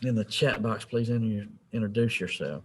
In the chat box, please introduce yourself.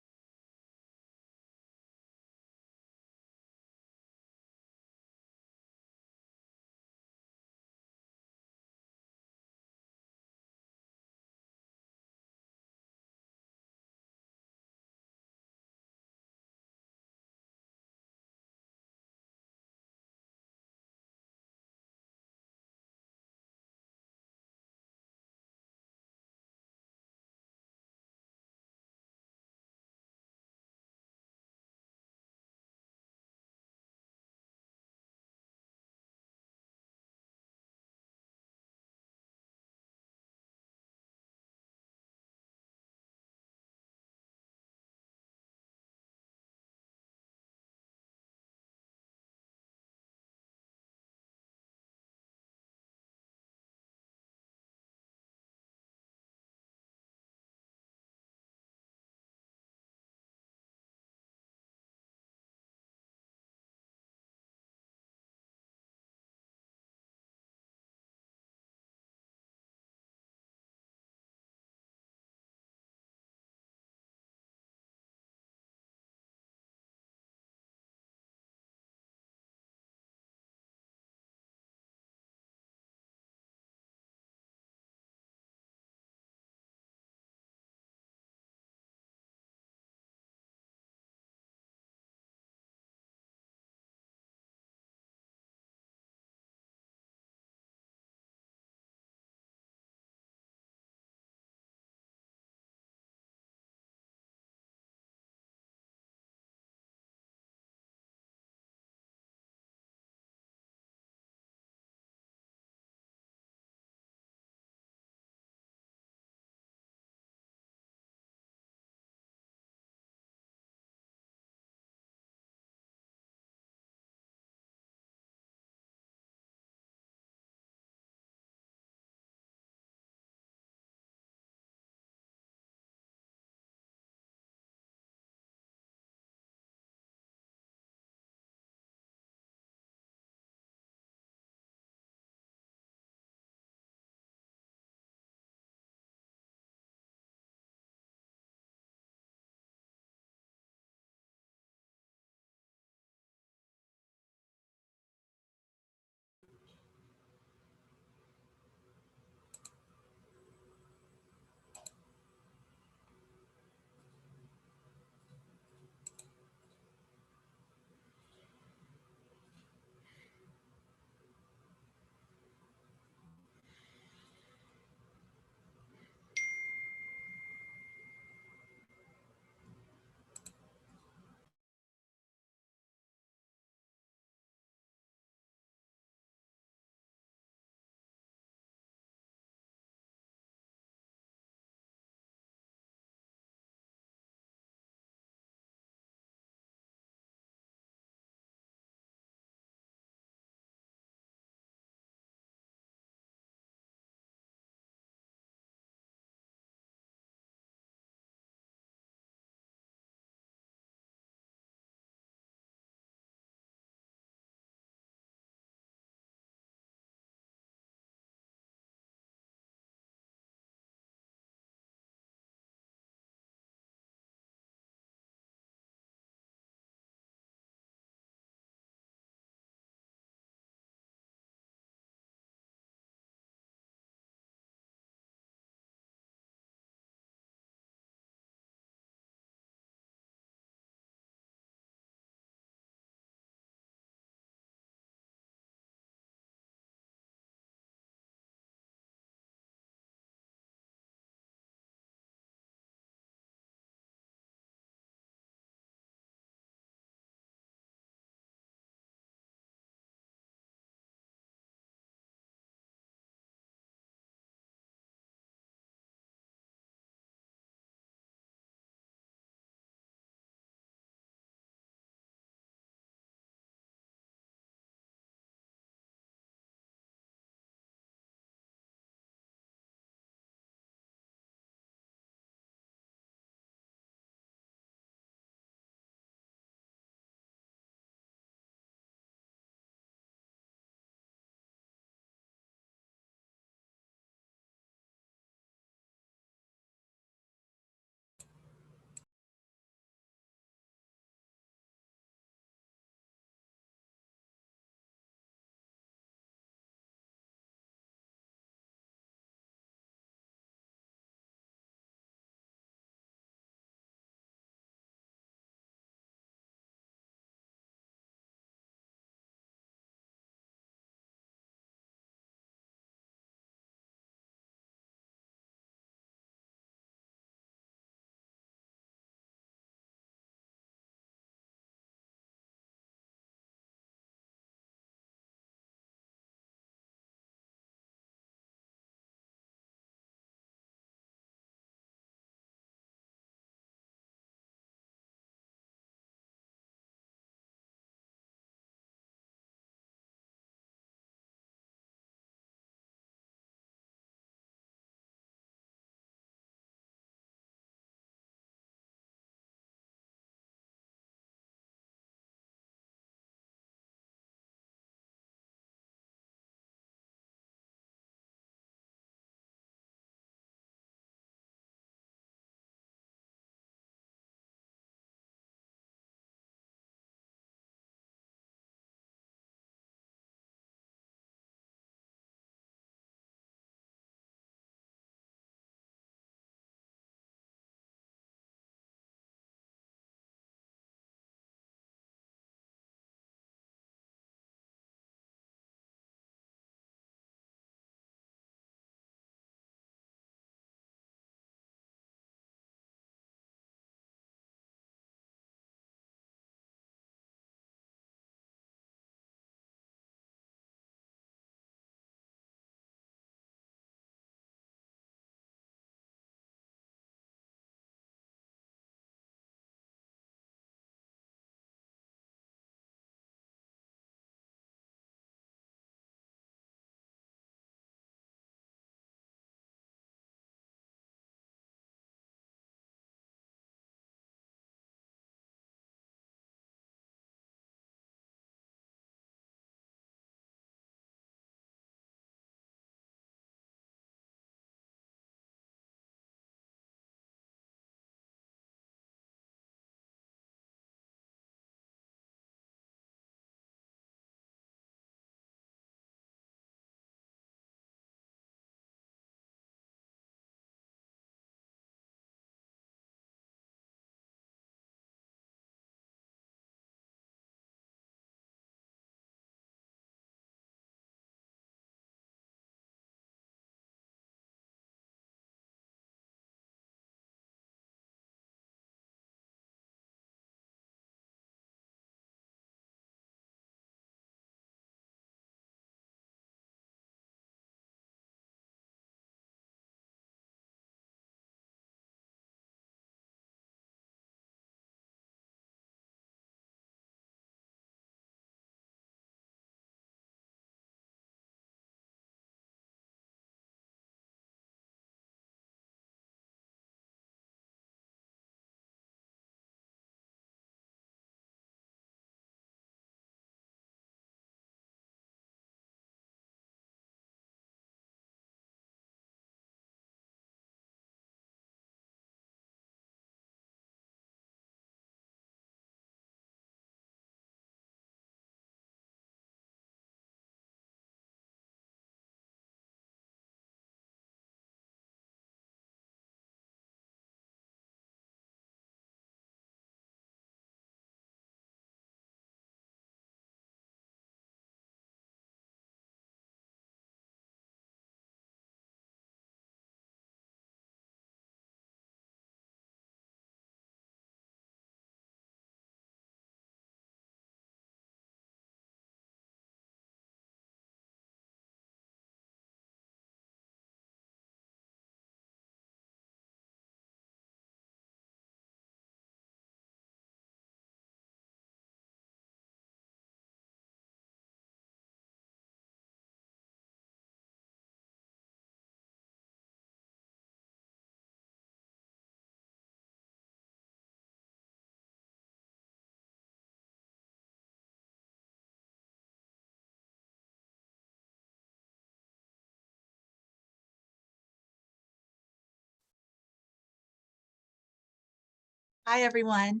Hi, everyone.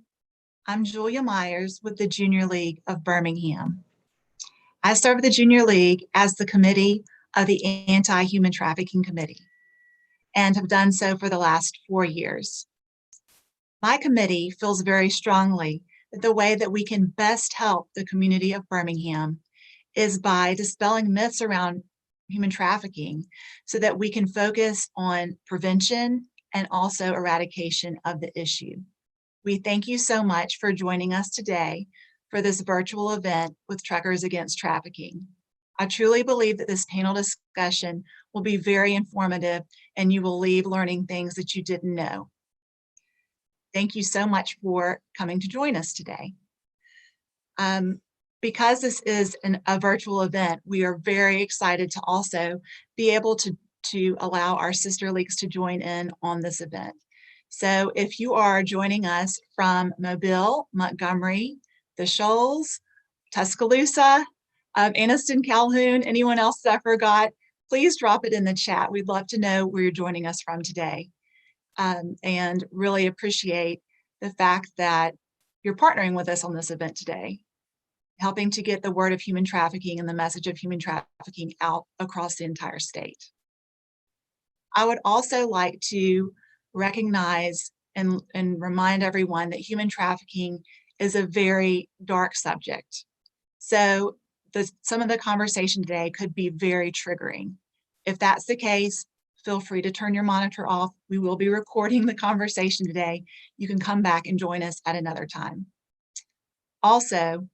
I'm Julia Myers with the Junior League of Birmingham. I serve the Junior League as the committee of the Anti-Human Trafficking Committee and have done so for the last 4 years. My committee feels very strongly that the way that we can best help the community of Birmingham is by dispelling myths around human trafficking so that we can focus on prevention and also eradication of the issue. We thank you so much for joining us today for this virtual event with Truckers Against Trafficking. I truly believe that this panel discussion will be very informative and you will leave learning things that you didn't know. Thank you so much for coming to join us today. Because this is a virtual event, we are very excited to also be able to allow our sister leagues to join in on this event. So if you are joining us from Mobile, Montgomery, the Shoals, Tuscaloosa, Anniston, Calhoun, anyone else that I forgot, please drop it in the chat. We'd love to know where you're joining us from today. And really appreciate the fact that you're partnering with us on this event today, helping to get the word of human trafficking and the message of human trafficking out across the entire state. I would also like to recognize and remind everyone that human trafficking is a very dark subject. So some of the conversation today could be very triggering. If that's the case, feel free to turn your monitor off. We will be recording the conversation today. You can come back and join us at another time. Also,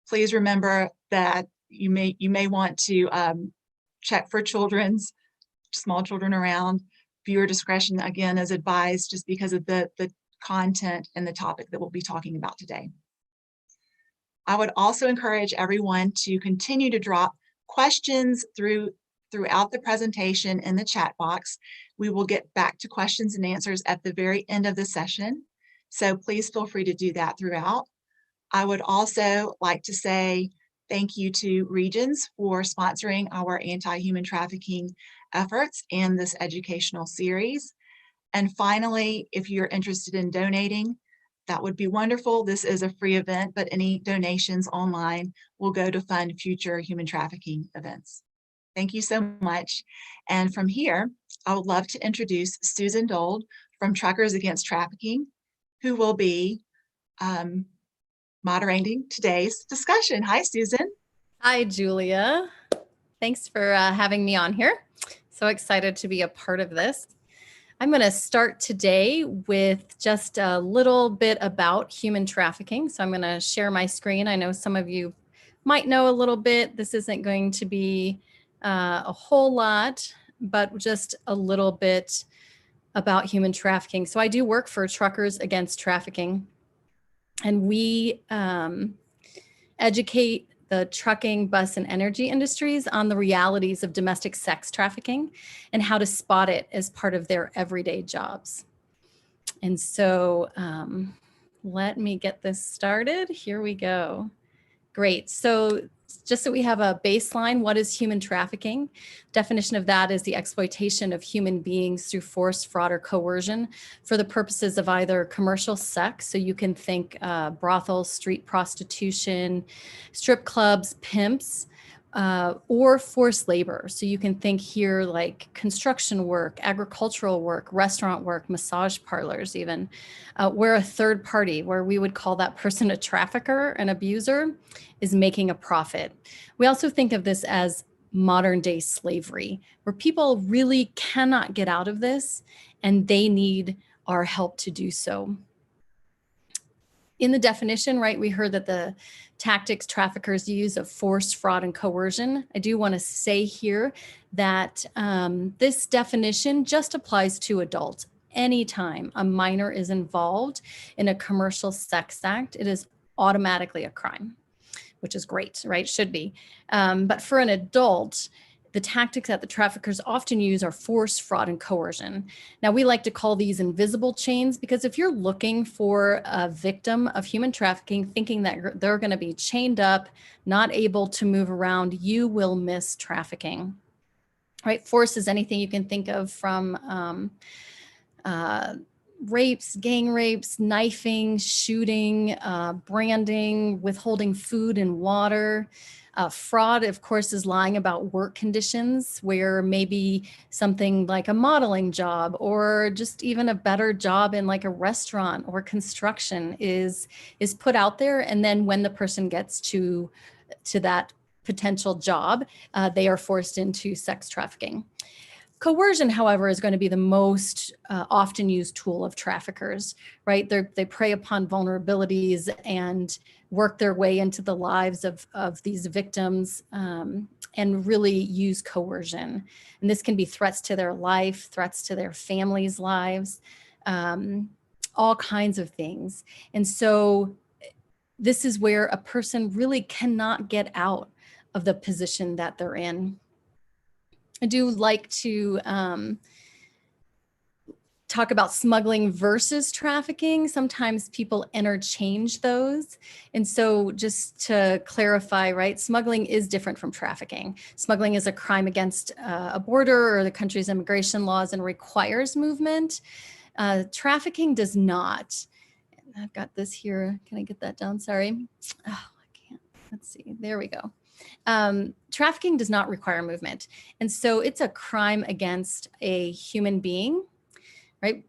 please remember that you may want to check for small children around. Viewer discretion, again, is advised just because of the content and the topic that we'll be talking about today. I would also encourage everyone to continue to drop questions throughout the presentation in the chat box. We will get back to questions and answers at the very end of the session. So please feel free to do that throughout. I would also like to say thank you to Regions for sponsoring our anti-human trafficking efforts in this educational series. And finally, if you're interested in donating, that would be wonderful. This is a free event, but any donations online will go to fund future human trafficking events. Thank you so much. And from here, I would love to introduce Susan Dold from Truckers Against Trafficking, who will be moderating today's discussion. Hi, Susan. Hi, Julia. Thanks for having me on here. So excited to be a part of this. I'm going to start today with just a little bit about human trafficking. So I'm going to share my screen. I know some of you might know a little bit. This isn't going to be a whole lot, but just a little bit about human trafficking. So I do work for Truckers Against Trafficking, and we educate the trucking, bus, and energy industries on the realities of domestic sex trafficking and how to spot it as part of their everyday jobs. And so let me get this started. Here we go. Great. So just so we have a baseline, what is human trafficking? Definition of that is the exploitation of human beings through force, fraud, or coercion for the purposes of either commercial sex. So you can think brothels, street prostitution, strip clubs, pimps, or forced labor. So you can think here like construction work, agricultural work, restaurant work, massage parlors even, where a third party, where we would call that person a trafficker, an abuser, is making a profit. We also think of this as modern day slavery, where people really cannot get out of this and they need our help to do so. In the definition, right, we heard that the tactics traffickers use of force, fraud, and coercion. I do want to say here that this definition just applies to adults. Anytime a minor is involved in a commercial sex act, it is automatically a crime, which is great, right? Should be. But for an adult, the tactics that the traffickers often use are force, fraud, and coercion. Now, we like to call these invisible chains because if you're looking for a victim of human trafficking, thinking that they're going to be chained up, not able to move around, you will miss trafficking. Right? Force is anything you can think of from rapes, gang rapes, knifing, shooting, branding, withholding food and water. Fraud, of course, is lying about work conditions, where maybe something like a modeling job or just even a better job in like a restaurant or construction is put out there. And then when the person gets to that potential job, they are forced into sex trafficking. Coercion, however, is going to be the most often used tool of traffickers, right? They prey upon vulnerabilities and work their way into the lives of these victims, and really use coercion. And this can be threats to their life, threats to their families' lives, all kinds of things. And so this is where a person really cannot get out of the position that they're in. I do like to talk about smuggling versus trafficking. Sometimes people interchange those. And so just to clarify, right, smuggling is different from trafficking. Smuggling is a crime against a border or the country's immigration laws and requires movement. Trafficking does not. I've got this here. Can I get that down? Sorry. Oh, I can't. Let's see. There we go. Trafficking does not require movement. And so it's a crime against a human being, right?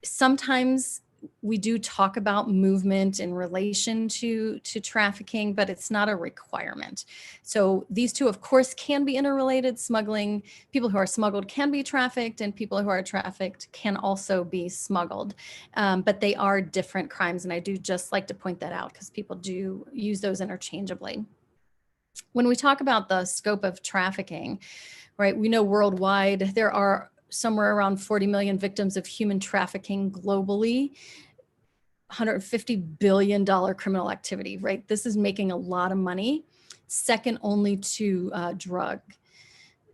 Sometimes we do talk about movement in relation to trafficking, but it's not a requirement. So these two, of course, can be interrelated. Smuggling, people who are smuggled can be trafficked, and people who are trafficked can also be smuggled. But they are different crimes. And I do just like to point that out because people do use those interchangeably. When we talk about the scope of trafficking, right, we know worldwide there are somewhere around 40 million victims of human trafficking globally, $150 billion criminal activity, right? This is making a lot of money, second only to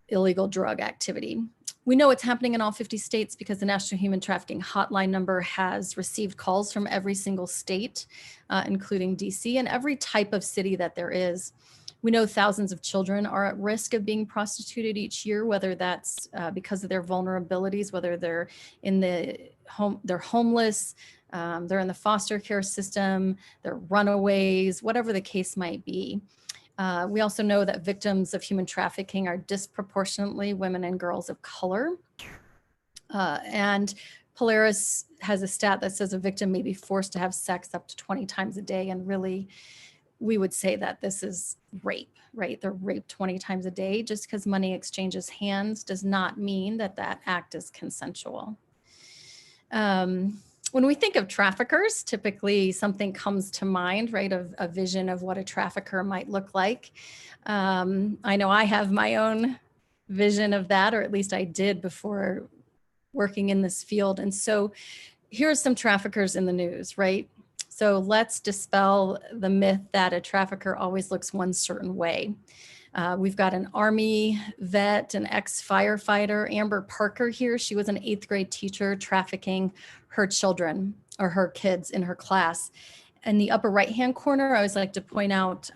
illegal drug activity. We know it's happening in all 50 states because the National Human Trafficking Hotline number has received calls from every single state, including DC, and every type of city that there is. We know thousands of children are at risk of being prostituted each year, whether that's because of their vulnerabilities, whether they're in the home, they're homeless, they're in the foster care system, they're runaways, whatever the case might be. We also know that victims of human trafficking are disproportionately women and girls of color. And Polaris has a stat that says a victim may be forced to have sex up to 20 times a day. And really, we would say that this is rape, right? They're raped 20 times a day. Just because money exchanges hands does not mean that that act is consensual. When we think of traffickers, typically something comes to mind, right? A vision of what a trafficker might look like. I know I have my own vision of that, or at least I did before working in this field. And so here's some traffickers in the news, right? So let's dispel the myth that a trafficker always looks one certain way. We've got an Army vet, an ex-firefighter, Amber Parker here. She was an 8th grade teacher trafficking her children or her kids in her class. In the upper right-hand corner, I always like to point out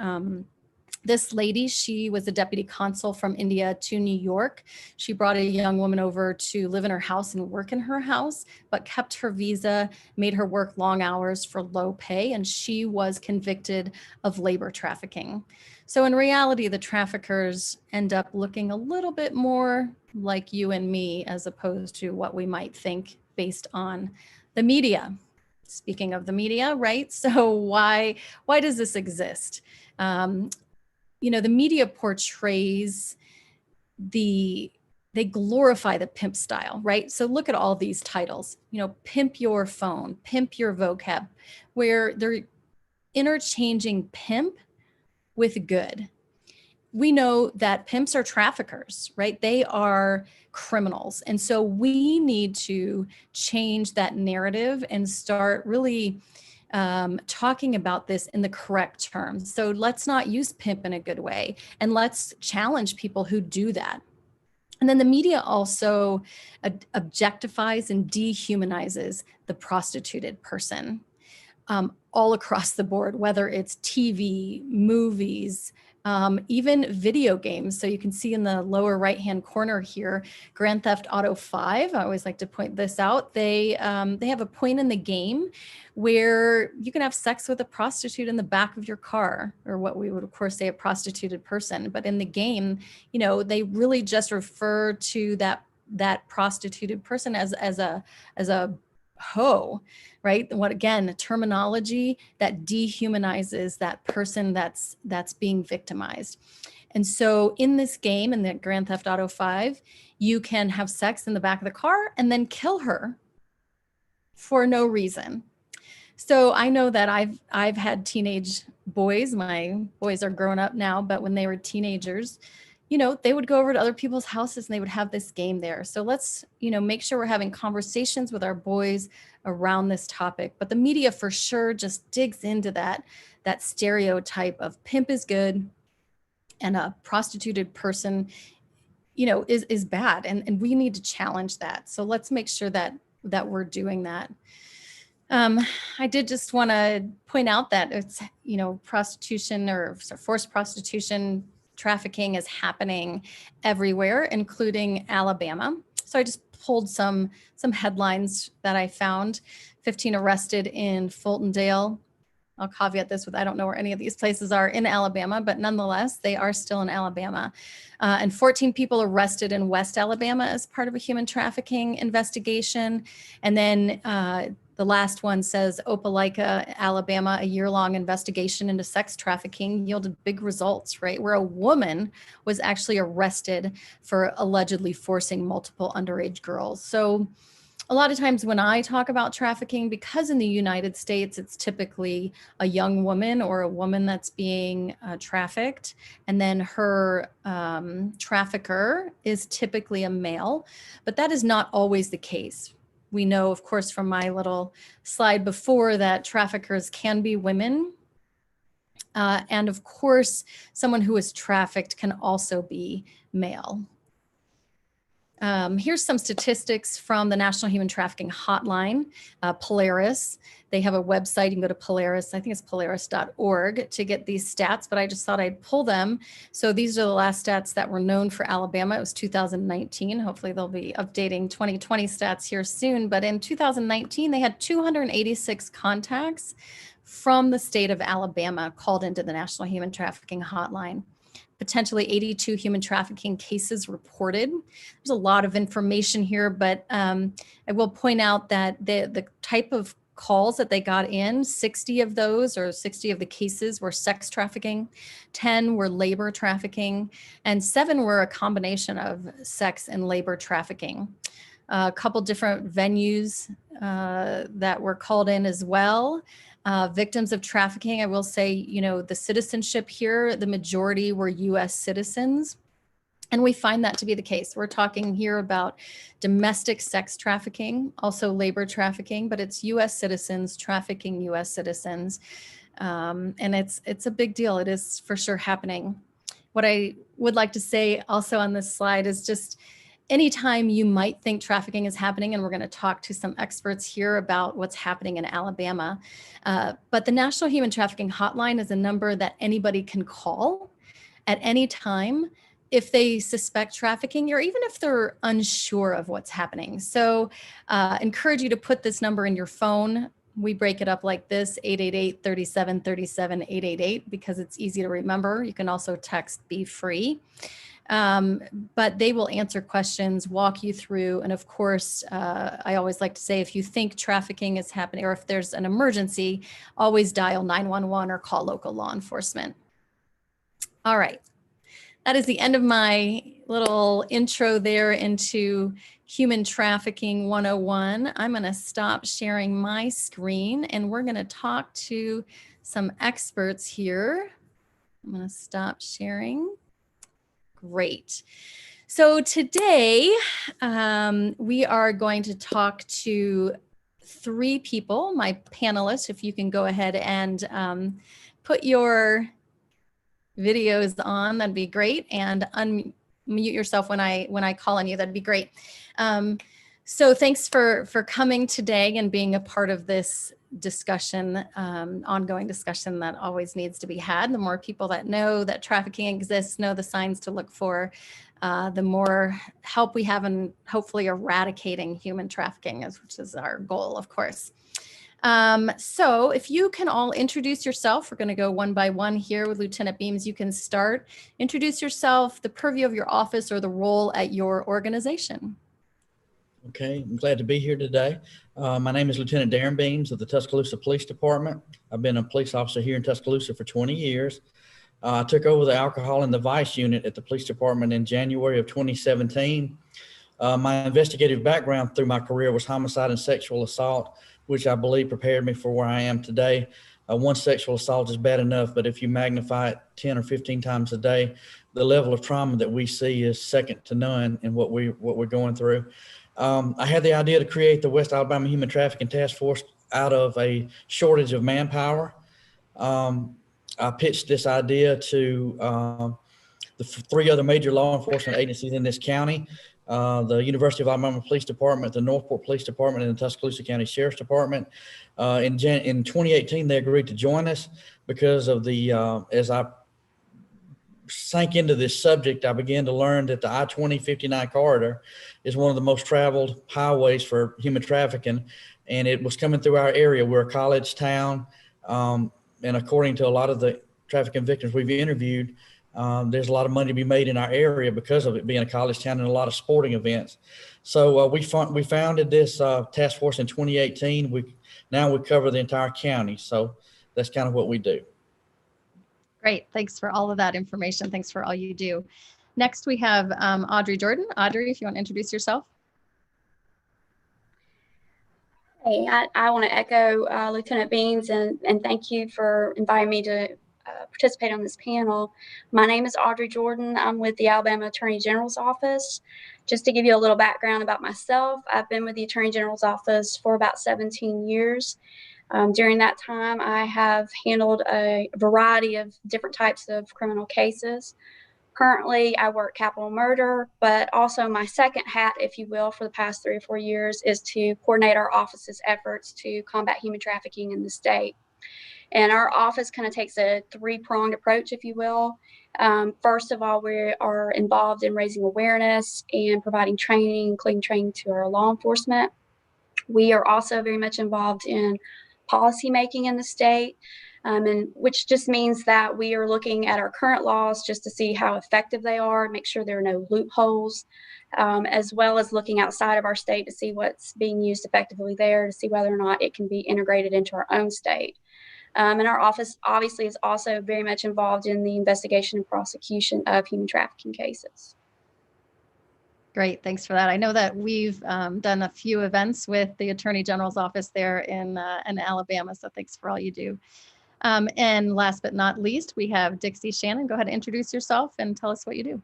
this lady. She was a deputy consul from India to New York. She brought a young woman over to live in her house and work in her house, but kept her visa, made her work long hours for low pay, and she was convicted of labor trafficking. So in reality, the traffickers end up looking a little bit more like you and me, as opposed to what we might think based on the media. Speaking of the media, right? So why does this exist? You know, the media portrays they glorify the pimp style, right? So look at all these titles, you know, pimp your phone, pimp your vocab, where they're interchanging pimp with good. We know that pimps are traffickers, right? They are criminals. And so we need to change that narrative and start really talking about this in the correct terms. So let's not use pimp in a good way, and let's challenge people who do that. And then the media also objectifies and dehumanizes the prostituted person all across the board, whether it's TV, movies, even video games. So you can see in the lower right-hand corner here, Grand Theft Auto 5. I always like to point this out. They have a point in the game where you can have sex with a prostitute in the back of your car, or what we would of course say a prostituted person. But in the game, you know, they really just refer to that prostituted person as a hoe, right? What, again, terminology that dehumanizes that person that's being victimized. And so in this game, in the Grand Theft Auto 5, you can have sex in the back of the car and then kill her for no reason. So I know that I've had teenage boys. My boys are grown up now, but when they were teenagers, you know, they would go over to other people's houses and they would have this game there. So let's, you know, make sure we're having conversations with our boys around this topic. But the media for sure just digs into that stereotype of pimp is good and a prostituted person, you know, is bad. And we need to challenge that. So let's make sure that we're doing that. I did just want to point out that it's, you know, prostitution or forced prostitution, trafficking is happening everywhere, including Alabama. So I just pulled some headlines that I found. 15 arrested in Fultondale. I'll caveat this with, I don't know where any of these places are in Alabama, but nonetheless, they are still in Alabama. And 14 people arrested in West Alabama as part of a human trafficking investigation. And then the last one says Opelika, Alabama, a year-long investigation into sex trafficking yielded big results, right? Where a woman was actually arrested for allegedly forcing multiple underage girls. So a lot of times when I talk about trafficking, because in the United States, it's typically a young woman or a woman that's being trafficked, and then her trafficker is typically a male, but that is not always the case. We know, of course, from my little slide before that traffickers can be women. And of course, someone who is trafficked can also be male. Here's some statistics from the National Human Trafficking Hotline, Polaris. They have a website. You can go to Polaris. I think it's polaris.org to get these stats, but I just thought I'd pull them. So these are the last stats that were known for Alabama. It was 2019. Hopefully they'll be updating 2020 stats here soon. But in 2019, they had 286 contacts from the state of Alabama called into the National Human Trafficking Hotline. Potentially 82 human trafficking cases reported. There's a lot of information here, but I will point out that the type of calls that they got in, 60 of those, or 60 of the cases, were sex trafficking, 10 were labor trafficking, and 7 were a combination of sex and labor trafficking. A couple different venues that were called in as well. Victims of trafficking, I will say, you know, the citizenship here, the majority were US citizens. And we find that to be the case. We're talking here about domestic sex trafficking, also labor trafficking, but it's US citizens trafficking US citizens. And it's a big deal. It is for sure happening. What I would like to say also on this slide is just, anytime you might think trafficking is happening, and we're going to talk to some experts here about what's happening in Alabama, but the National Human Trafficking Hotline is a number that anybody can call at any time if they suspect trafficking, or even if they're unsure of what's happening. So encourage you to put this number in your phone. We break it up like this, 888-37-37-888, because it's easy to remember. You can also text "Be Free." But they will answer questions, walk you through. And of course, I always like to say, if you think trafficking is happening, or if there's an emergency, always dial 911 or call local law enforcement. All right. That is the end of my little intro there into Human Trafficking 101. I'm going to stop sharing my screen and we're going to talk to some experts here. I'm going to stop sharing. Great. So today we are going to talk to 3 people, my panelists. If you can go ahead and put your videos on, that'd be great. And unmute yourself when I call on you, that'd be great. So thanks for coming today and being a part of this discussion, ongoing discussion that always needs to be had. The more people that know that trafficking exists, know the signs to look for, the more help we have in hopefully eradicating human trafficking, which is our goal, of course. So if you can all introduce yourself, we're going to go one by one here with Lieutenant Beams. You can start. Introduce yourself, the purview of your office or the role at your organization. Okay, I'm glad to be here today. My name is Lieutenant Darren Beams of the Tuscaloosa Police Department. I've been a police officer here in Tuscaloosa for 20 years. I took over the alcohol and the vice unit at the police department in January of 2017. My investigative background through my career was homicide and sexual assault, which I believe prepared me for where I am today. One sexual assault is bad enough, but if you magnify it 10 or 15 times a day, the level of trauma that we see is second to none in what we're going through. I had the idea to create the West Alabama Human Trafficking Task Force out of a shortage of manpower. I pitched this idea to the three other major law enforcement agencies in this county, the University of Alabama Police Department, the Northport Police Department, and the Tuscaloosa County Sheriff's Department. In 2018, they agreed to join us because of as I sank into this subject, I began to learn that the I-20-59 corridor is one of the most traveled highways for human trafficking, and it was coming through our area. We're a college town, and according to a lot of the trafficking victims we've interviewed, there's a lot of money to be made in our area because of it being a college town and a lot of sporting events. So we founded this task force in 2018. Now we cover the entire county, so that's kind of what we do. Great. Thanks for all of that information. Thanks for all you do. Next, we have Audrey Jordan. Audrey, if you want to introduce yourself. Hey, I want to echo Lieutenant Beams and thank you for inviting me to participate on this panel. My name is Audrey Jordan. I'm with the Alabama Attorney General's Office. Just to give you a little background about myself, I've been with the Attorney General's Office for about 17 years. During that time, I have handled a variety of different types of criminal cases. Currently, I work capital murder, but also my second hat, if you will, for the past 3 or 4 years is to coordinate our office's efforts to combat human trafficking in the state. And our office kind of takes a 3-pronged approach, if you will. First of all, we are involved in raising awareness and providing training, including training to our law enforcement. We are also very much involved in policy making in the state, and which just means that we are looking at our current laws just to see how effective they are, make sure there are no loopholes, as well as looking outside of our state to see what's being used effectively there, to see whether or not it can be integrated into our own state. And our office obviously is also very much involved in the investigation and prosecution of human trafficking cases. Great, thanks for that. I know that we've done a few events with the Attorney General's office there in Alabama, so thanks for all you do. And last but not least, we have Dixie Shannon. Go ahead and introduce yourself and tell us what you do.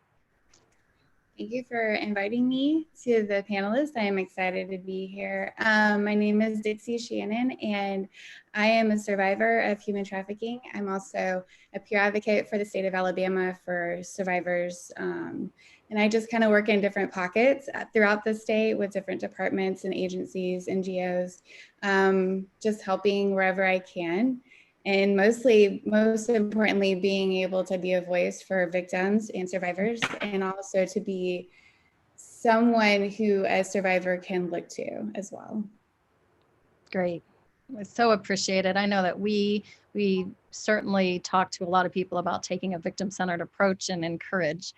Thank you for inviting me to the panelists. I am excited to be here. My name is Dixie Shannon, and I am a survivor of human trafficking. I'm also a peer advocate for the state of Alabama for survivors. And I just kind of work in different pockets throughout the state with different departments and agencies, NGOs, just helping wherever I can. And most importantly, being able to be a voice for victims and survivors, and also to be someone who a survivor can look to as well. Great. I so appreciate it. I know that we certainly talk to a lot of people about taking a victim-centered approach and encourage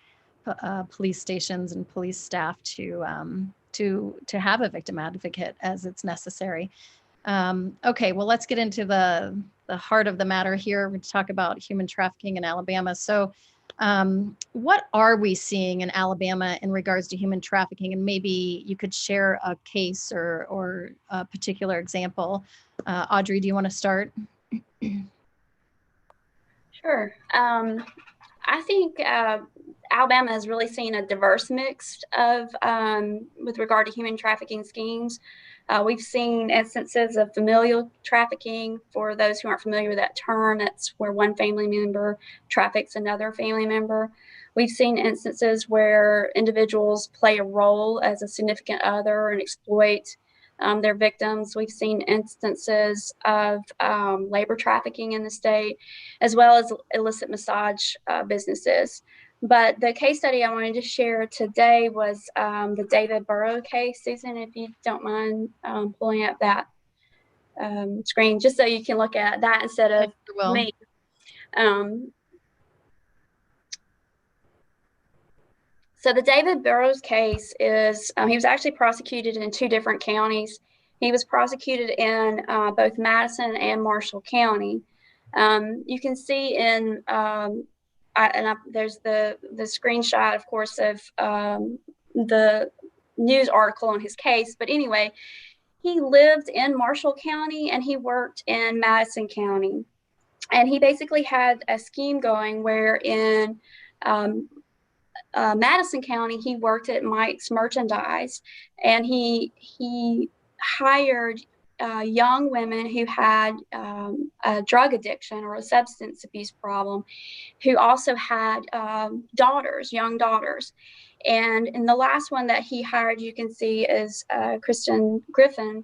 police stations and police staff to have a victim advocate as it's necessary. Okay, well, let's get into the heart of the matter here. We're going to talk about human trafficking in Alabama. So what are we seeing in Alabama in regards to human trafficking? And maybe you could share a case or a particular example. Audrey, do you want to start? Sure. I think Alabama has really seen a diverse mix of, with regard to human trafficking schemes. We've seen instances of familial trafficking. For those who aren't familiar with that term, that's where one family member traffics another family member. We've seen instances where individuals play a role as a significant other and exploit their victims. We've seen instances of labor trafficking in the state, as well as illicit massage businesses. But the case study I wanted to share today was the David Burrow case. Susan, if you don't mind pulling up that screen, just so you can look at that instead of me. So the David Burrows case is, he was actually prosecuted in 2 different counties. He was prosecuted in both Madison and Marshall County. You can see in, there's the screenshot, of course, of the news article on his case. But anyway, he lived in Marshall County and he worked in Madison County. And he basically had a scheme going where in Madison County, he worked at Mike's Merchandise, and he hired young women who had a drug addiction or a substance abuse problem, who also had young daughters. And in the last one that he hired, you can see is Kristen Griffin.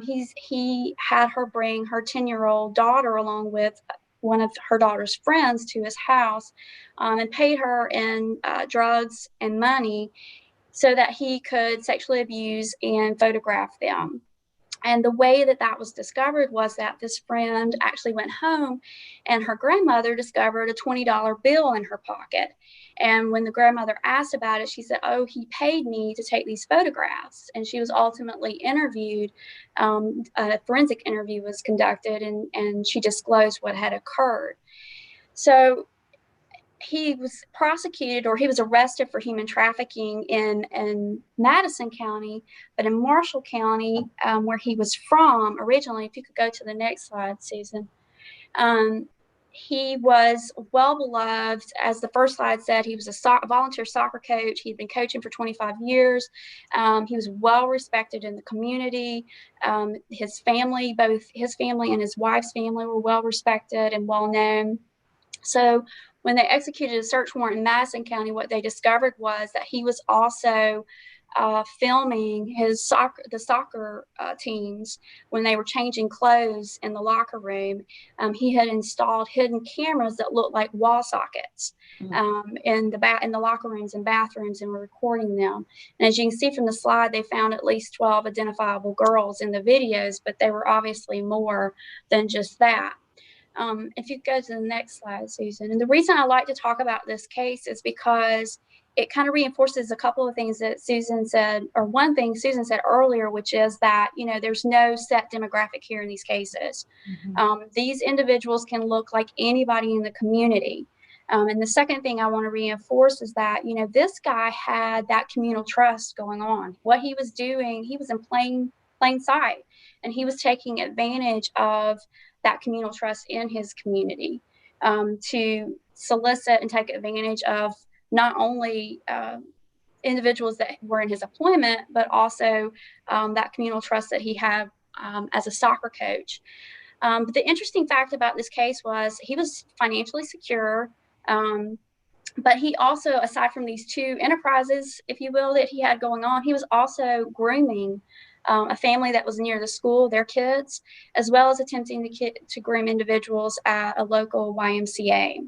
He had her bring her 10-year-old daughter along with one of her daughter's friends to his house and paid her in drugs and money so that he could sexually abuse and photograph them. And the way that that was discovered was that this friend actually went home and her grandmother discovered a $20 bill in her pocket. And when the grandmother asked about it, she said, "Oh, he paid me to take these photographs." And she was ultimately interviewed. A forensic interview was conducted, and she disclosed what had occurred. So he was prosecuted, or he was arrested for human trafficking in Madison County, but in Marshall County, where he was from originally, if you could go to the next slide, Susan, he was well beloved. As the first slide said, he was a volunteer soccer coach. He'd been coaching for 25 years. He was well respected in the community. His family, both his family and his wife's family, were well respected and well known. So when they executed a search warrant in Madison County, what they discovered was that he was also filming the soccer teams when they were changing clothes in the locker room. He had installed hidden cameras that looked like wall sockets in the locker rooms and bathrooms, and were recording them. And as you can see from the slide, they found at least 12 identifiable girls in the videos, but they were obviously more than just that. If you go to the next slide, Susan. And the reason I like to talk about this case is because it kind of reinforces a couple of things that Susan said, or one thing Susan said earlier, which is that, there's no set demographic here in these cases. These individuals can look like anybody in the community. And the second thing I want to reinforce is that, this guy had that communal trust going on. What he was doing, he was in plain sight, and he was taking advantage of that communal trust in his community to solicit and take advantage of not only individuals that were in his employment, but also that communal trust that he had as a soccer coach. But the interesting fact about this case was he was financially secure, but he also, aside from these 2 enterprises, if you will, that he had going on, he was also grooming a family that was near the school, their kids, as well as attempting to groom individuals at a local YMCA.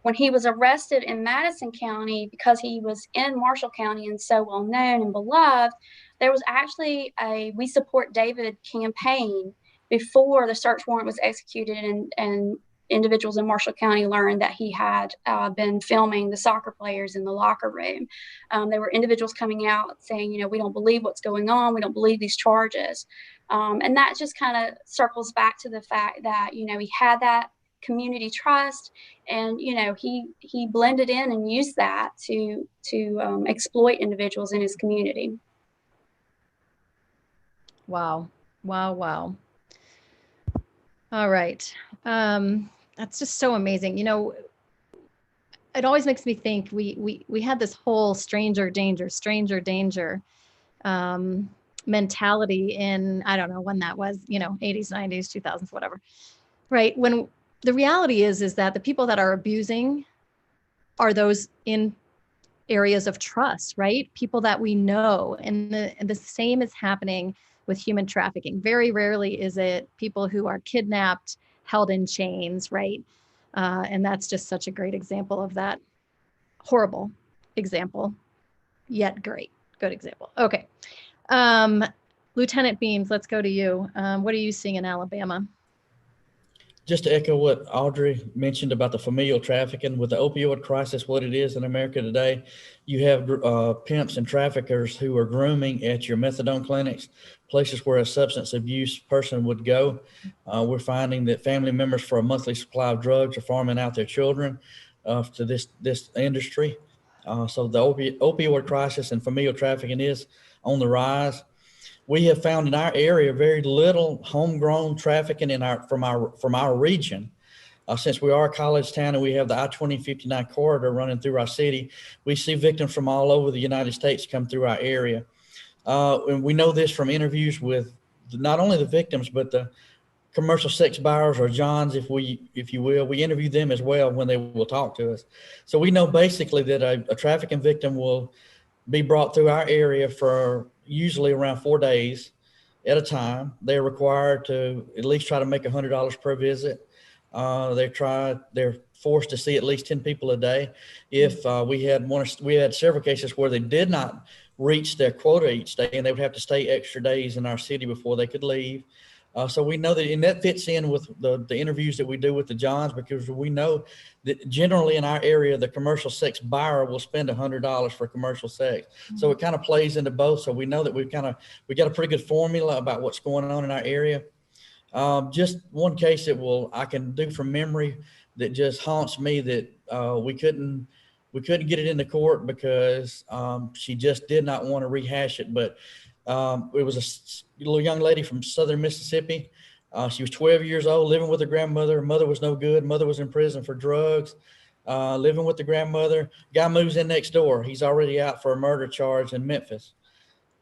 When he was arrested in Madison County, because he was in Marshall County and so well known and beloved, there was actually a We Support David campaign before the search warrant was executed, and individuals in Marshall County learned that he had been filming the soccer players in the locker room. There were individuals coming out saying, we don't believe what's going on. We don't believe these charges. And that just kind of circles back to the fact that, he had that community trust, and, he blended in and used that to exploit individuals in his community. Wow. Wow. All right. That's just so amazing. It always makes me think we had this whole stranger danger mentality in, I don't know when that was, 80s, 90s, 2000s, whatever. Right. When the reality is that the people that are abusing are those in areas of trust, right? People that we know. And the same is happening with human trafficking. Very rarely is it people who are kidnapped, held in chains, right? And that's just such a great example of that. Horrible example, yet good example. Okay. Lieutenant Beams, let's go to you. What are you seeing in Alabama? Just to echo what Audrey mentioned about the familial trafficking, with the opioid crisis, what it is in America today, you have pimps and traffickers who are grooming at your methadone clinics, places where a substance abuse person would go. We're finding that family members for a monthly supply of drugs are farming out their children to this industry. So the opioid crisis and familial trafficking is on the rise. We have found in our area very little homegrown trafficking from our region. Since we are a college town and we have the I-20/59 corridor running through our city, we see victims from all over the United States come through our area. And we know this from interviews with not only the victims, but the commercial sex buyers, or Johns, if you will. We interview them as well when they will talk to us. So we know basically that a trafficking victim will be brought through our area for usually around 4 days at a time. They're required to at least try to make $100 per visit. They're forced to see at least 10 people a day. If we had several cases where they did not reach their quota each day, and they would have to stay extra days in our city before they could leave. So we know that, and that fits in with the interviews that we do with the Johns, because we know that generally in our area, the commercial sex buyer will spend $100 for commercial sex. So it kind of plays into both. So we know that we got a pretty good formula about what's going on in our area. Just one case that I can do from memory that just haunts me, that we couldn't get it into court because she just did not want to rehash it. But it was a little young lady from southern Mississippi. She was 12 years old, living with her grandmother. Her mother was no good. Mother was in prison for drugs, living with the grandmother. Guy moves in next door. He's already out for a murder charge in Memphis.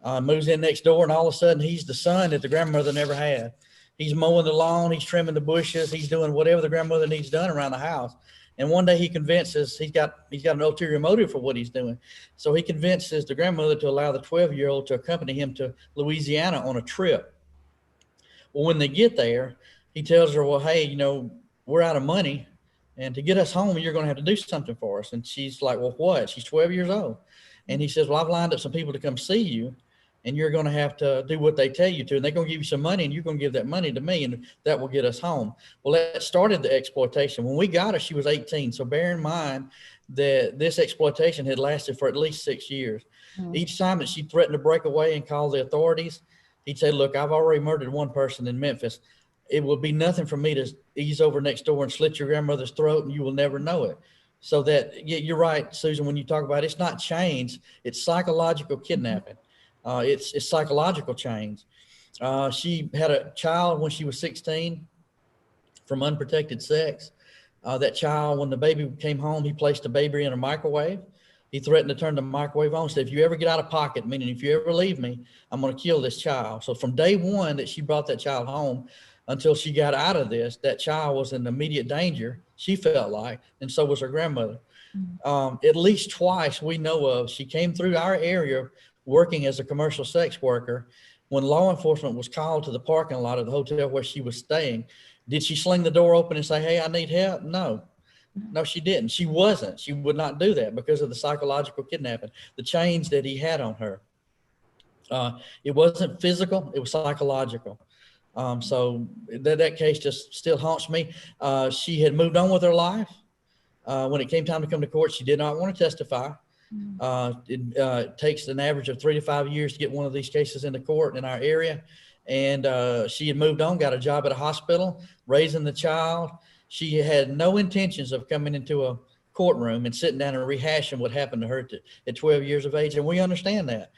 Moves in next door, and all of a sudden he's the son that the grandmother never had. He's mowing the lawn, he's trimming the bushes, he's doing whatever the grandmother needs done around the house. And one day he convinces, he's got an ulterior motive for what he's doing. So he convinces the grandmother to allow the 12-year-old to accompany him to Louisiana on a trip. Well, when they get there, he tells her, well, hey, we're out of money, and to get us home, you're going to have to do something for us. And she's like, well, what? She's 12 years old. And he says, well, I've lined up some people to come see you, and you're going to have to do what they tell you to. And they're going to give you some money, and you're going to give that money to me, and that will get us home. Well, that started the exploitation. When we got her, she was 18. So bear in mind that this exploitation had lasted for at least 6 years. Each time that she threatened to break away and call the authorities, he'd say, look, I've already murdered one person in Memphis. It would be nothing for me to ease over next door and slit your grandmother's throat, and you will never know it. So that, you're right, Susan, when you talk about it's not chains, it's psychological kidnapping. It's psychological chains. She had a child when she was 16 from unprotected sex. That child, when the baby came home, he placed the baby in a microwave. He threatened to turn the microwave on, said, if you ever get out of pocket, meaning if you ever leave me, I'm going to kill this child. So from day one that she brought that child home until she got out of this, that child was in immediate danger, she felt like, and so was her grandmother. At least twice we know of, she came through our area working as a commercial sex worker. When law enforcement was called to the parking lot of the hotel where she was staying, did she sling the door open and say, hey, I need help? No, she didn't. She would not do that because of the psychological kidnapping, the chains that he had on her. It wasn't physical, it was psychological. So that case just still haunts me. She had moved on with her life. When it came time to come to court, she did not want to testify. It takes an average of 3 to 5 years to get one of these cases into court in our area. And she had moved on, got a job at a hospital, raising the child. She had no intentions of coming into a courtroom and sitting down and rehashing what happened to her at 12 years of age. And we understand that.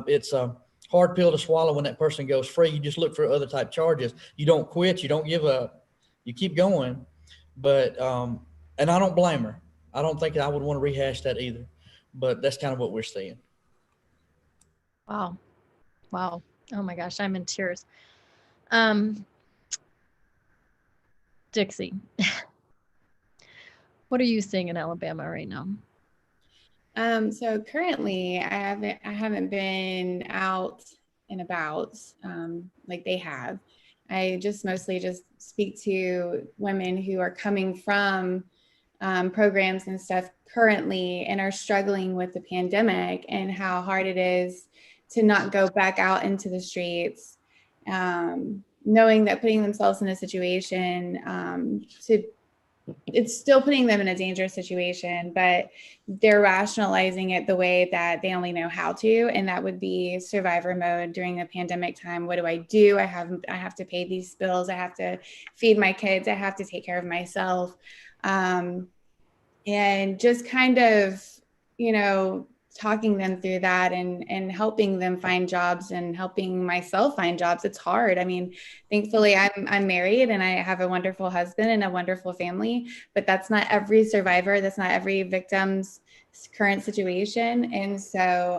It's a hard pill to swallow when that person goes free. You just look for other type charges. You don't quit. You don't give up. You keep going. But, and I don't blame her. I don't think I would want to rehash that either. But that's kind of what we're seeing. Wow. Wow. Oh my gosh, I'm in tears. Dixie, What are you seeing in Alabama right now? So currently I haven't been out and about like they have. I just mostly just speak to women who are coming from programs and stuff currently and are struggling with the pandemic and how hard it is to not go back out into the streets, knowing that putting themselves in a situation to it's still putting them in a dangerous situation, but they're rationalizing it the way that they only know how to, and that would be survivor mode during the pandemic time. What do? I have to pay these bills. I have to feed my kids. I have to take care of myself. And just kind of, talking them through that and helping them find jobs and helping myself find jobs. It's hard. I mean, thankfully I'm married and I have a wonderful husband and a wonderful family, but that's not every survivor. That's not every victim's current situation. And so,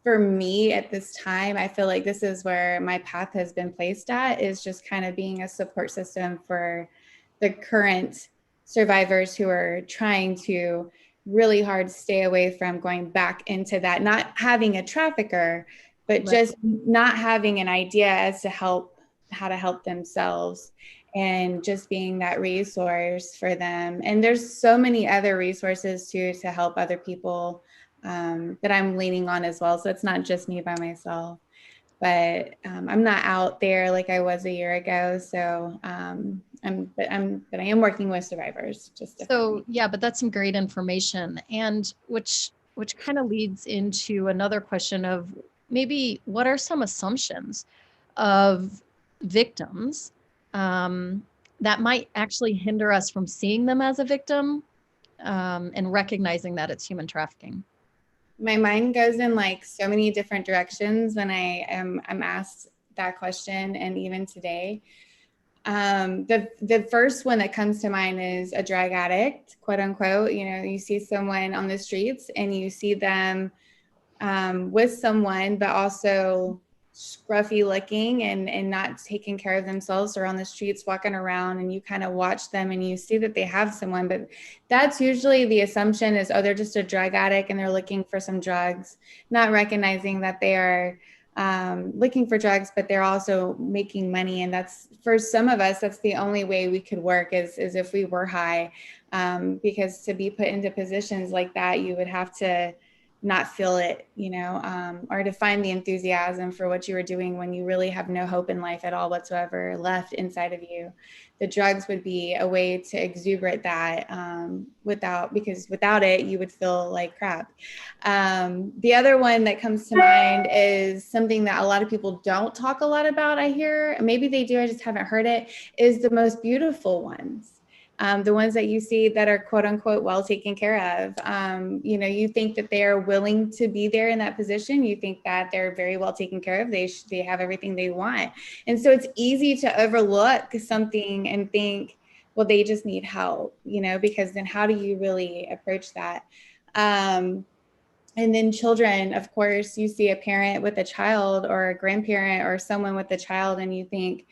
for me at this time, I feel like this is where my path has been placed at, is just kind of being a support system for the current survivors who are trying to really hard stay away from going back into that, not having a trafficker, but just not having an idea as to how to help themselves, and just being that resource for them. And there's so many other resources too to help other people that I'm leaning on as well. So it's not just me by myself, but I'm not out there like I was a year ago. So but I am working with survivors. So yeah, but that's some great information, and which kind of leads into another question of maybe what are some assumptions of victims that might actually hinder us from seeing them as a victim and recognizing that it's human trafficking. My mind goes in like so many different directions when I'm asked that question, and even today. The first one that comes to mind is a drug addict, quote unquote. You see someone on the streets and you see them with someone, but also scruffy looking and not taking care of themselves, or on the streets walking around, and you kind of watch them and you see that they have someone, but that's usually the assumption is, oh, they're just a drug addict and they're looking for some drugs, not recognizing that they are looking for drugs, but they're also making money. And that's, for some of us, that's the only way we could work is if we were high, because to be put into positions like that, you would have to not feel it, or to find the enthusiasm for what you were doing when you really have no hope in life at all whatsoever left inside of you. The drugs would be a way to exuberate that, because without it, you would feel like crap. The other one that comes to mind is something that a lot of people don't talk a lot about, I hear. Maybe they do, I just haven't heard it, is the most beautiful ones. The ones that you see that are quote unquote well taken care of. You think that they are willing to be there in that position. You think that they're very well taken care of. They have everything they want. And so it's easy to overlook something and think, well, they just need help, because then how do you really approach that? And then children, of course, you see a parent with a child or a grandparent or someone with a child, and you think,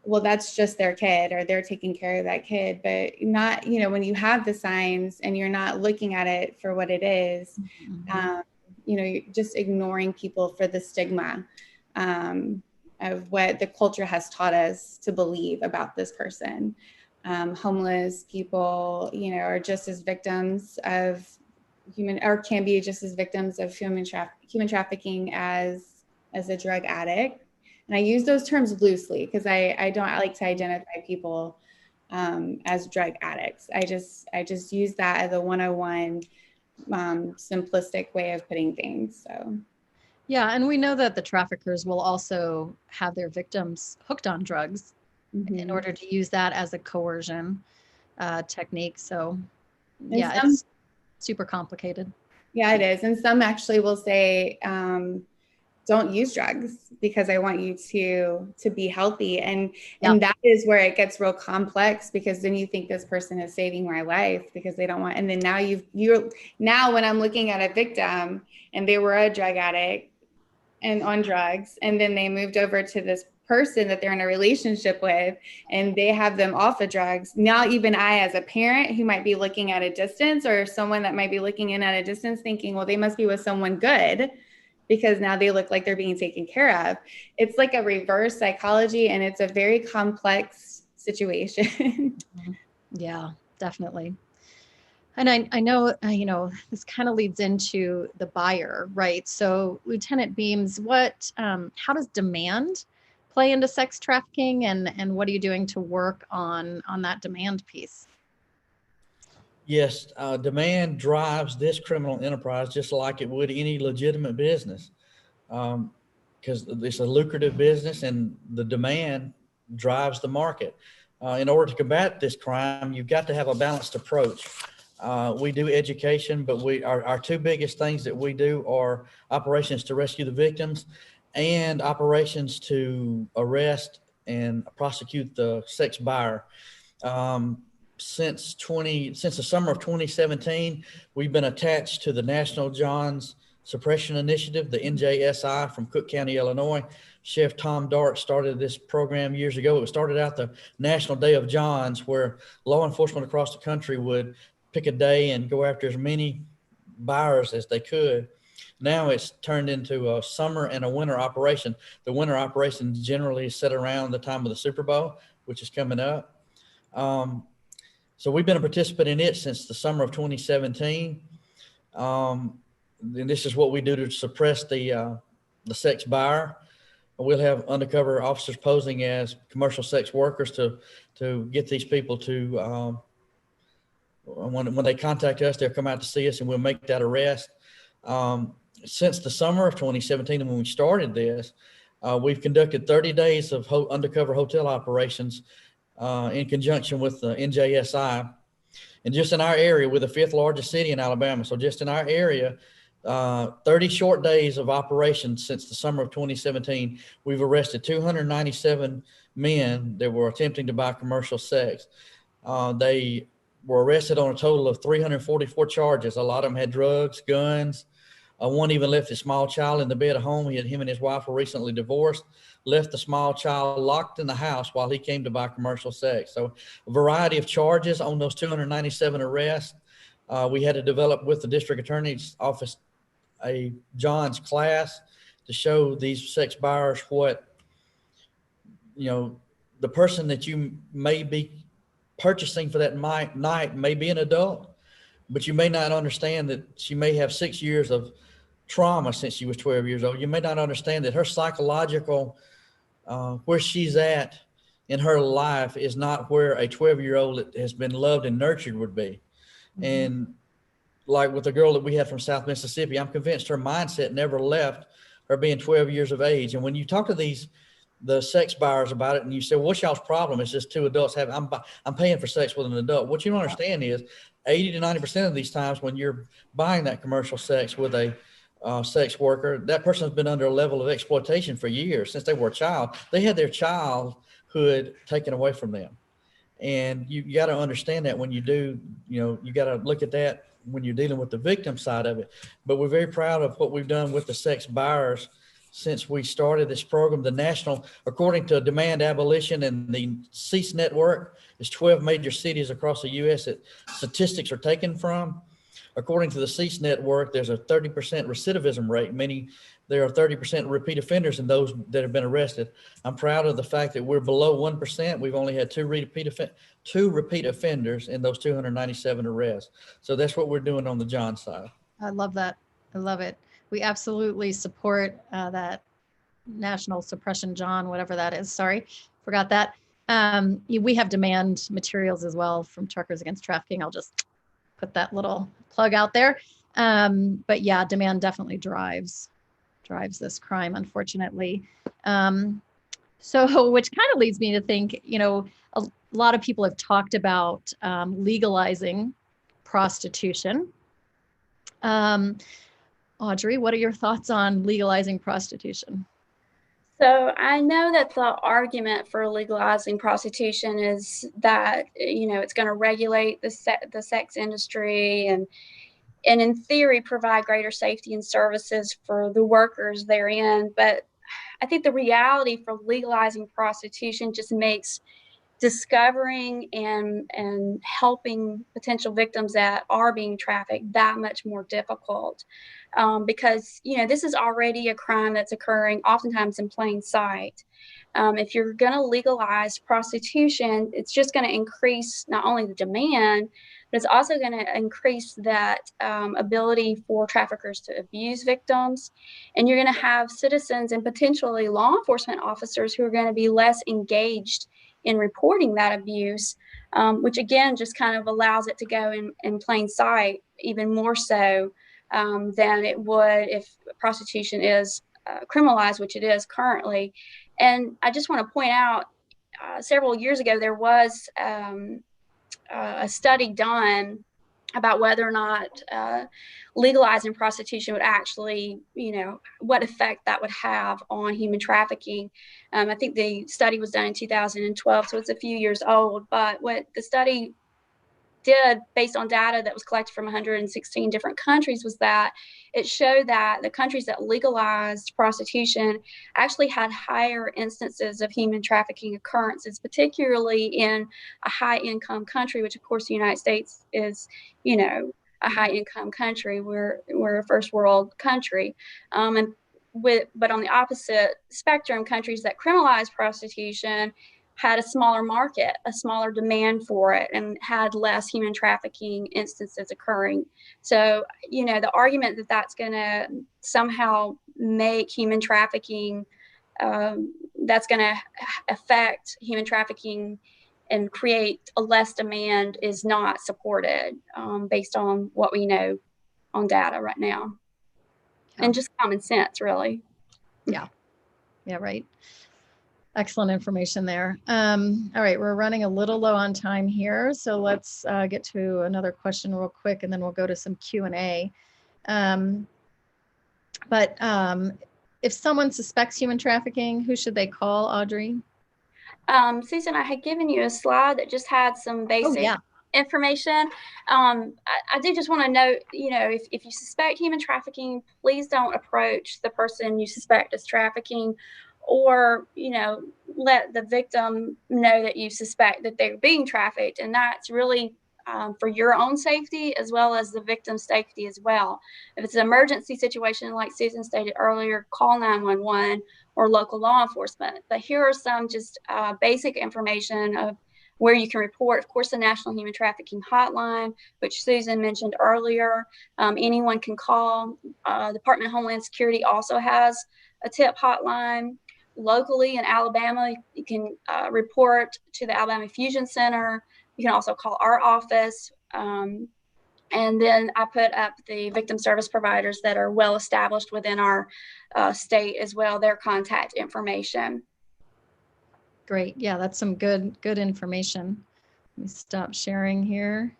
well, that's just their kid, or they're taking care of that kid. But not, when you have the signs and you're not looking at it for what it is, you're just ignoring people for the stigma of what the culture has taught us to believe about this person. Homeless people, are just as victims of can be just as victims of human trafficking as a drug addict. And I use those terms loosely because I don't like to identify people as drug addicts. I just use that as a 101 simplistic way of putting things. So. Yeah, and we know that the traffickers will also have their victims hooked on drugs in order to use that as a coercion technique. So yeah, it's super complicated. Yeah, it is. And some actually will say, don't use drugs because I want you to be healthy. And that is where it gets real complex, because then you think this person is saving my life because they don't want, and then now when I'm looking at a victim and they were a drug addict and on drugs, and then they moved over to this person that they're in a relationship with and they have them off of drugs. Now, even I, as a parent who might be looking at a distance, or someone that might be looking in at a distance thinking, well, they must be with someone good because now they look like they're being taken care of. It's like a reverse psychology, and it's a very complex situation. Yeah, definitely. And I know, this kind of leads into the buyer, right? So Lieutenant Beams, how does demand play into sex trafficking, and what are you doing to work on that demand piece? Yes, demand drives this criminal enterprise just like it would any legitimate business, because it's a lucrative business and the demand drives the market. In order to combat this crime, you've got to have a balanced approach. We do education, but our two biggest things that we do are operations to rescue the victims and operations to arrest and prosecute the sex buyer. Since the summer of 2017, we've been attached to the National Johns Suppression Initiative, the NJSI, from Cook County, Illinois. Chef Tom Dart started this program years ago. It started out the National Day of Johns, where law enforcement across the country would pick a day and go after as many buyers as they could. Now it's turned into a summer and a winter operation. The winter operation generally is set around the time of the Super Bowl, which is coming up. So we've been a participant in it since the summer of 2017. And this is what we do to suppress the sex buyer. We'll have undercover officers posing as commercial sex workers to get these people to, when they contact us, they'll come out to see us and we'll make that arrest. Since the summer of 2017, and when we started this, we've conducted 30 days of undercover hotel operations in conjunction with the NJSI. And just in our area, we're the 5th largest city in Alabama. So just in our area, 30 short days of operations since the summer of 2017, we've arrested 297 men that were attempting to buy commercial sex. They were arrested on a total of 344 charges. A lot of them had drugs, guns. One even left a small child in the bed at home. Him and his wife were recently divorced, left the small child locked in the house while he came to buy commercial sex. So a variety of charges on those 297 arrests. We had to develop with the district attorney's office a John's class to show these sex buyers what, the person that you may be purchasing for that night may be an adult, but you may not understand that she may have 6 years of trauma since she was 12 years old. You may not understand that her psychological, where she's at in her life is not where a 12-year-old that has been loved and nurtured would be. Mm-hmm. And like with the girl that we had from South Mississippi, I'm convinced her mindset never left her being 12 years of age. And when you talk to the sex buyers about it and you say, what's y'all's problem? It's just two adults I'm paying for sex with an adult. What you don't understand is 80 to 90% of these times when you're buying that commercial sex with a sex worker, that person has been under a level of exploitation for years since they were a child. They had their childhood taken away from them. And you got to understand that when you do, you got to look at that when you're dealing with the victim side of it. But we're very proud of what we've done with the sex buyers since we started this program. The national, according to Demand Abolition and the CEASE network, there's 12 major cities across the U.S. that statistics are taken from. According to the CEASE network, there's a 30% recidivism rate, meaning there are 30% repeat offenders in those that have been arrested. I'm proud of the fact that we're below 1%. We've only had two repeat offenders in those 297 arrests. So that's what we're doing on the John side. I love that. I love it. We absolutely support that National Suppression John, whatever that is. Sorry, forgot that. We have demand materials as well from Truckers Against Trafficking. I'll just put that little plug out there. But yeah, demand definitely drives this crime, unfortunately. So which kind of leads me to think, a lot of people have talked about legalizing prostitution. Audrey, what are your thoughts on legalizing prostitution? So I know that the argument for legalizing prostitution is that, it's going to regulate the sex industry and in theory provide greater safety and services for the workers therein. But I think the reality for legalizing prostitution just makes discovering and helping potential victims that are being trafficked that much more difficult, because this is already a crime that's occurring oftentimes in plain sight. If you're going to legalize prostitution, it's just going to increase not only the demand, but it's also going to increase that ability for traffickers to abuse victims. And you're going to have citizens and potentially law enforcement officers who are going to be less engaged in reporting that abuse, which again just kind of allows it to go in plain sight even more so than it would if prostitution is criminalized, which it is currently. And I just want to point out, several years ago, there was a study done about whether or not legalizing prostitution would actually, what effect that would have on human trafficking. I think the study was done in 2012, so it's a few years old. But what the study did, based on data that was collected from 116 different countries, was that it showed that the countries that legalized prostitution actually had higher instances of human trafficking occurrences, particularly in a high-income country, which of course the United States is, a high-income country. We're a first world country. But on the opposite spectrum, countries that criminalize prostitution had a smaller market, a smaller demand for it, and had less human trafficking instances occurring. So, the argument that that's going to somehow make human trafficking, that's going to affect human trafficking and create a less demand is not supported based on what we know on data right now. Yeah. And just common sense, really. Yeah, right. Excellent information there. All right, we're running a little low on time here, so let's get to another question real quick, and then we'll go to some Q&A. But if someone suspects human trafficking, who should they call, Audrey? Susan, I had given you a slide that just had some basic information. I do just want to note, if you suspect human trafficking, please don't approach the person you suspect is trafficking, or let the victim know that you suspect that they're being trafficked. And that's really for your own safety as well as the victim's safety as well. If it's an emergency situation, like Susan stated earlier, call 911 or local law enforcement. But here are some just basic information of where you can report. Of course, the National Human Trafficking Hotline, which Susan mentioned earlier, anyone can call. Department of Homeland Security also has a tip hotline. Locally in Alabama, you can report to the Alabama Fusion Center. You can also call our office. And then I put up the victim service providers that are well established within our state as well, their contact information. Great. Yeah, that's some good information. Let me stop sharing here.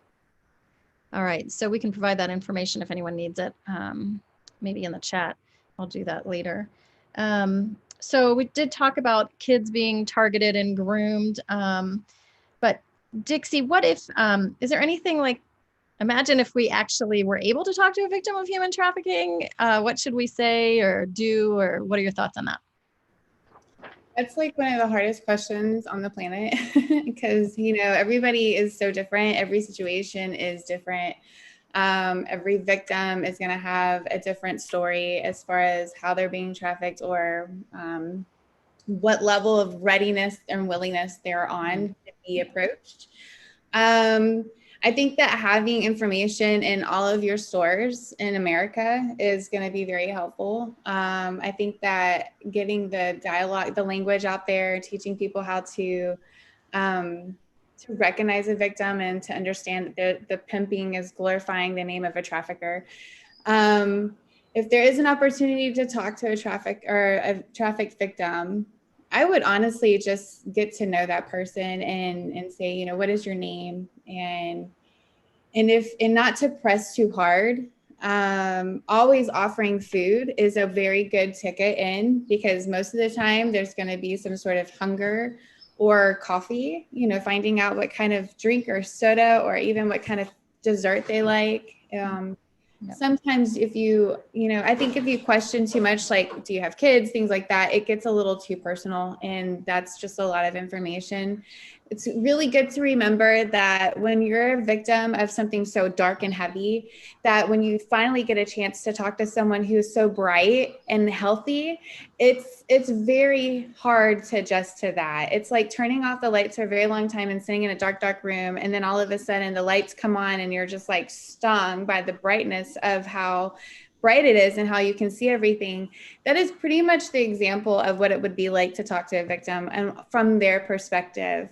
All right, so we can provide that information if anyone needs it, maybe in the chat. I'll do that later. So we did talk about kids being targeted and groomed, but Dixie, what if, is there anything like, imagine if we actually were able to talk to a victim of human trafficking, what should we say or do, or what are your thoughts on that? That's like one of the hardest questions on the planet because, everybody is so different. Every situation is different. Every victim is going to have a different story as far as how they're being trafficked or what level of readiness and willingness they're on to be approached. I think that having information in all of your stores in America is going to be very helpful. I think that getting the dialogue, the language out there, teaching people how to recognize a victim and to understand that the pimping is glorifying the name of a trafficker. If there is an opportunity to talk to a trafficked victim, I would honestly just get to know that person and say, what is your name? And not to press too hard. Always offering food is a very good ticket in, because most of the time there's going to be some sort of hunger or coffee, finding out what kind of drink or soda or even what kind of dessert they like. sometimes if I think if you question too much, like, do you have kids, things like that, it gets a little too personal, and that's just a lot of information. It's really good to remember that when you're a victim of something so dark and heavy, that when you finally get a chance to talk to someone who's so bright and healthy, it's very hard to adjust to that. It's like turning off the lights for a very long time and sitting in a dark room, and then all of a sudden the lights come on and you're just like stung by the brightness of how bright it is and how you can see everything. That is pretty much the example of what it would be like to talk to a victim, and from their perspective.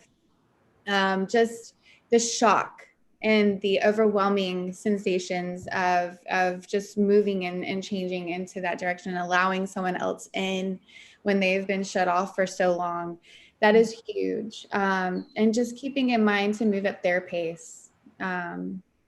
Just the shock and the overwhelming sensations of just moving and changing into that direction, and allowing someone else in when they've been shut off for so long. That is huge. And just keeping in mind to move at their pace.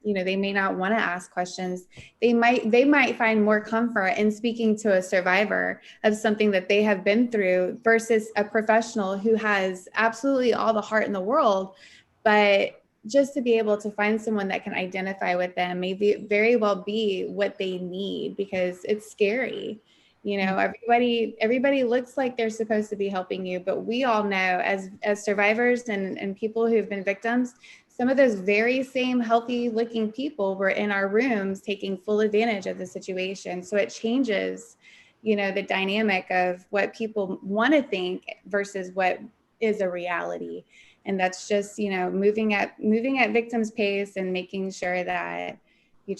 They may not want to ask questions. They might find more comfort in speaking to a survivor of something that they have been through versus a professional who has absolutely all the heart in the world. But just to be able to find someone that can identify with them may very well be what they need, because it's scary. Everybody looks like they're supposed to be helping you, but we all know as survivors and people who've been victims, some of those very same healthy looking people were in our rooms taking full advantage of the situation. So it changes, the dynamic of what people want to think versus what is a reality. And that's just, moving at victims' pace and making sure that you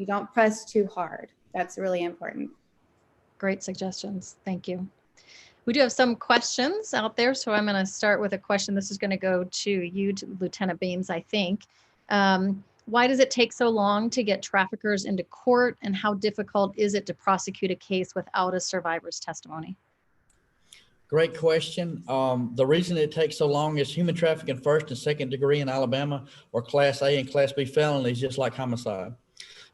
don't press too hard. That's really important. Great suggestions. Thank you. We do have some questions out there, so I'm going to start with a question. This is going to go to you, Lieutenant Beams, I think. Why does it take so long to get traffickers into court, and how difficult is it to prosecute a case without a survivor's testimony? Great question. The reason it takes so long is human trafficking first and second degree in Alabama are Class A and Class B felonies, just like homicide.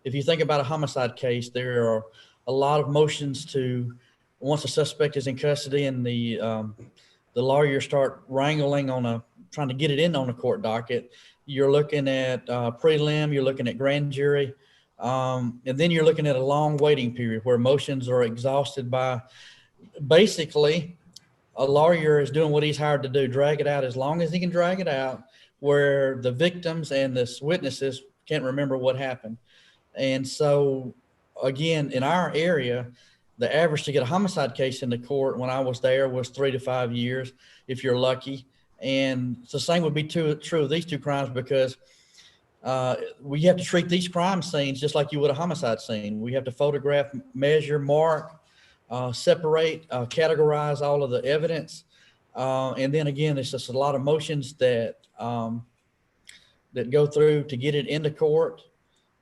If you think about a homicide case, there are a lot of motions to, once a suspect is in custody and the lawyers start wrangling on trying to get it in on a court docket, you're looking at prelim, you're looking at grand jury, and then you're looking at a long waiting period where motions are exhausted by, basically, a lawyer is doing what he's hired to do, drag it out as long as he can drag it out, where the victims and the witnesses can't remember what happened. And so, again, in our area, the average to get a homicide case in the court when I was there was 3 to 5 years, if you're lucky. And the same would be true of these two crimes, because we have to treat these crime scenes just like you would a homicide scene. We have to photograph, measure, mark, separate, categorize all of the evidence. And then again, it's just a lot of motions that go through to get it into court.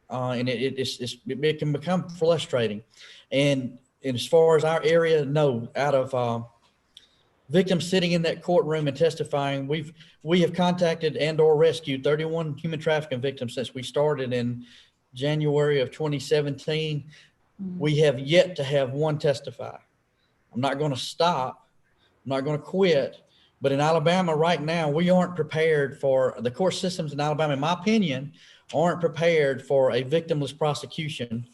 And it can become frustrating. And as far as our area, no, out of victims sitting in that courtroom and testifying, we have contacted and or rescued 31 human trafficking victims since we started in January of 2017. We have yet to have one testify. I'm not going to stop. I'm not going to quit. But in Alabama right now, we aren't prepared for, the court systems in Alabama, in my opinion, aren't prepared for a victimless prosecution,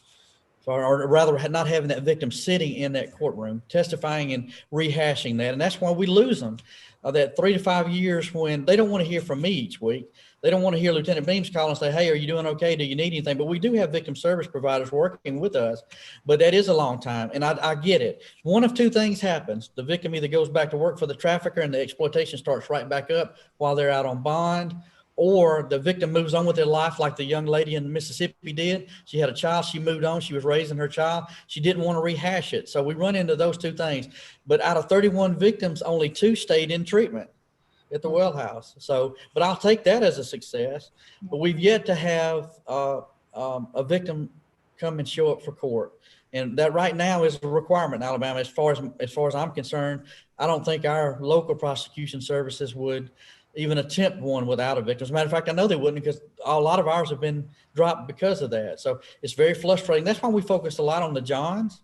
or rather not having that victim sitting in that courtroom, testifying and rehashing that. And that's why we lose them. That 3 to 5 years, when they don't want to hear from me each week. They don't want to hear Lieutenant Beams call and say, hey, are you doing okay? Do you need anything? But we do have victim service providers working with us, but that is a long time. And I get it. One of two things happens. The victim either goes back to work for the trafficker and the exploitation starts right back up while they're out on bond, or the victim moves on with their life like the young lady in Mississippi did. She had a child, she moved on, she was raising her child. She didn't want to rehash it. So we run into those two things. But out of 31 victims, only 2 stayed in treatment at the well house. So, but I'll take that as a success. But we've yet to have a victim come and show up for court. And that right now is a requirement in Alabama. As far as I'm concerned, I don't think our local prosecution services would even attempt one without a victim. As a matter of fact, I know they wouldn't, because a lot of ours have been dropped because of that. So it's very frustrating. That's why we focus a lot on the Johns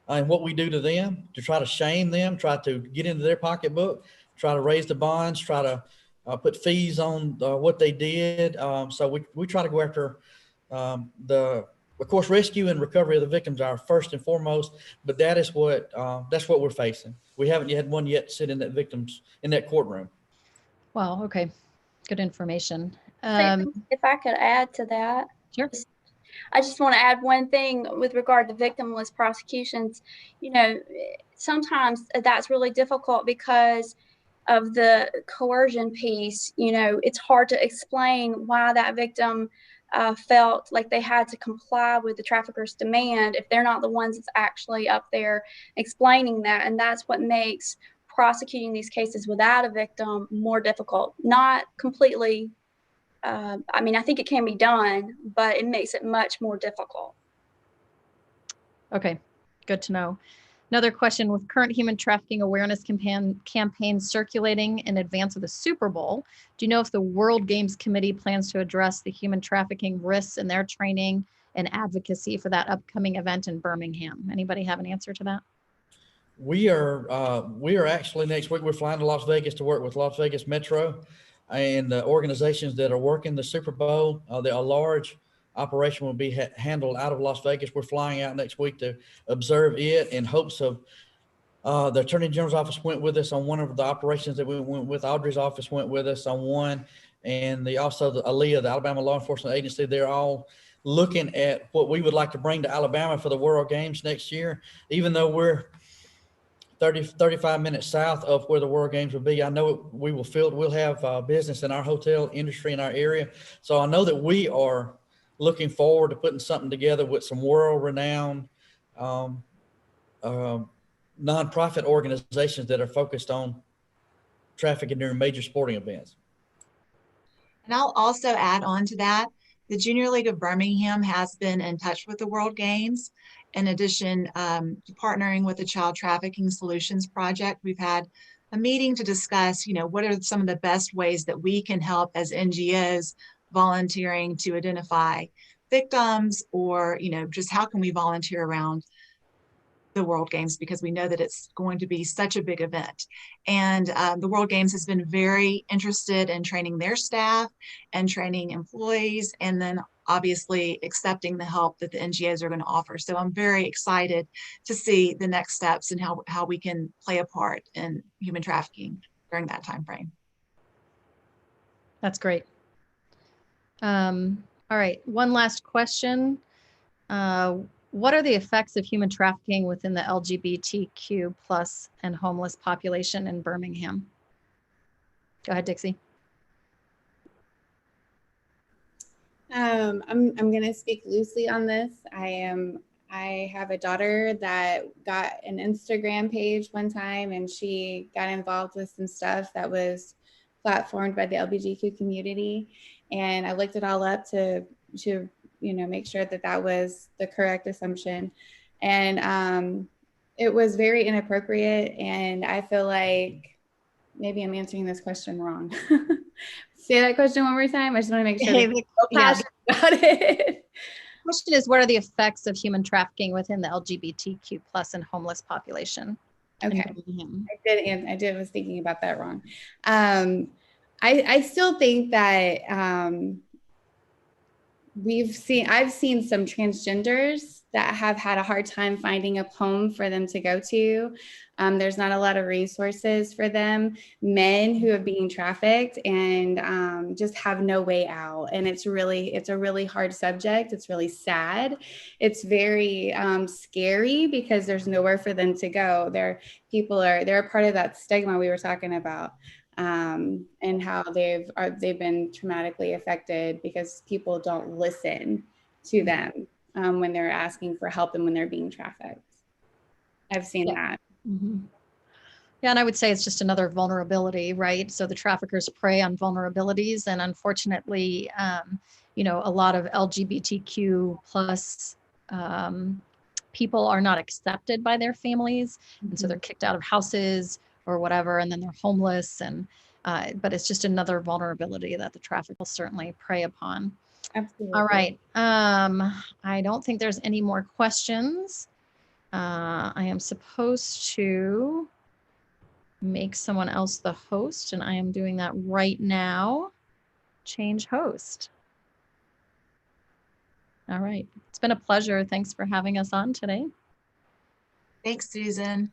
and what we do to them, to try to shame them, try to get into their pocketbook, try to raise the bonds, try to put fees on what they did. So we try to go after Of course, rescue and recovery of the victims are first and foremost, but that's what we're facing. We haven't had one yet sit in that courtroom. Well, okay. Good information. If I could add to that. Sure. I just want to add one thing with regard to victimless prosecutions. You know, sometimes that's really difficult because of the coercion piece. You know, it's hard to explain why that victim felt like they had to comply with the trafficker's demand if they're not the ones that's actually up there explaining that. And that's what makes prosecuting these cases without a victim more difficult. Not completely. I mean, I think it can be done, but it makes it much more difficult. Okay, good to know. Another question: with current human trafficking awareness campaigns circulating in advance of the Super Bowl, do you know if the World Games Committee plans to address the human trafficking risks in their training and advocacy for that upcoming event in Birmingham? Anybody have an answer to that? We are actually next week, we're flying to Las Vegas to work with Las Vegas Metro and organizations that are working the Super Bowl. A large operation will be handled out of Las Vegas. We're flying out next week to observe it in hopes of the Attorney General's office went with us on one of the operations that we went with. Audrey's office went with us on one, and also the ALEA, the Alabama Law Enforcement Agency. They're all looking at what we would like to bring to Alabama for the World Games next year. Even though we're 35 minutes south of where the World Games will be, I know we'll have business in our hotel industry in our area. So I know that we are looking forward to putting something together with some world-renowned nonprofit organizations that are focused on trafficking during major sporting events. And I'll also add on to that, the Junior League of Birmingham has been in touch with the World Games. In addition to partnering with the Child Trafficking Solutions Project, we've had a meeting to discuss, what are some of the best ways that we can help as NGOs volunteering to identify victims, or, just how can we volunteer around the World Games, because we know that it's going to be such a big event. And the World Games has been very interested in training their staff and training employees, and then obviously accepting the help that the NGOs are going to offer. So I'm very excited to see the next steps and how we can play a part in human trafficking during that time frame. That's great. All right, one last question. What are the effects of human trafficking within the LGBTQ plus and homeless population in Birmingham? Go ahead, Dixie. I'm going to speak loosely on this. I have a daughter that got an Instagram page one time, and she got involved with some stuff that was platformed by the LGBTQ community. And I looked it all up to make sure that was the correct assumption. And it was very inappropriate. And I feel like maybe I'm answering this question wrong. Say that question one more time. I just want to make sure passionate about it. The question is, what are the effects of human trafficking within the LGBTQ plus and homeless population? Okay. I was thinking about that wrong. I still think that I've seen some transgenders that have had a hard time finding a home for them to go to. There's not a lot of resources for them. Men who are being trafficked and just have no way out. And it's a really hard subject. It's really sad. It's very scary because there's nowhere for them to go. They're a part of that stigma we were talking about. And how they've been traumatically affected because people don't listen to them when they're asking for help and when they're being trafficked. I've seen that. Mm-hmm. Yeah, and I would say it's just another vulnerability, right? So the traffickers prey on vulnerabilities, and unfortunately, a lot of LGBTQ plus people are not accepted by their families, and so they're kicked out of houses or whatever, and then they're homeless. And but it's just another vulnerability that the traffic will certainly prey upon. Absolutely. All right. I don't think there's any more questions. I am supposed to make someone else the host, and I am doing that right now. Change host. All right. It's been a pleasure. Thanks for having us on today. Thanks, Susan.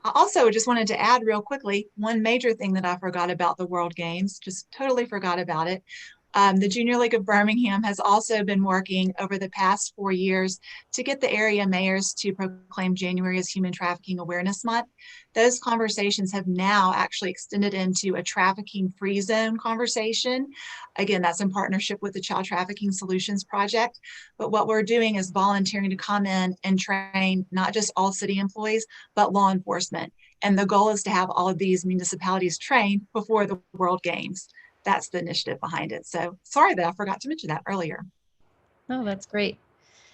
I also just wanted to add real quickly, one major thing that I forgot about the World Games, just totally forgot about it. The Junior League of Birmingham has also been working over the past 4 years to get the area mayors to proclaim January as Human Trafficking Awareness Month. Those conversations have now actually extended into a trafficking-free zone conversation. Again, that's in partnership with the Child Trafficking Solutions Project. But what we're doing is volunteering to come in and train not just all city employees, but law enforcement. And the goal is to have all of these municipalities trained before the World Games. That's the initiative behind it. So sorry that I forgot to mention that earlier. Oh, that's great.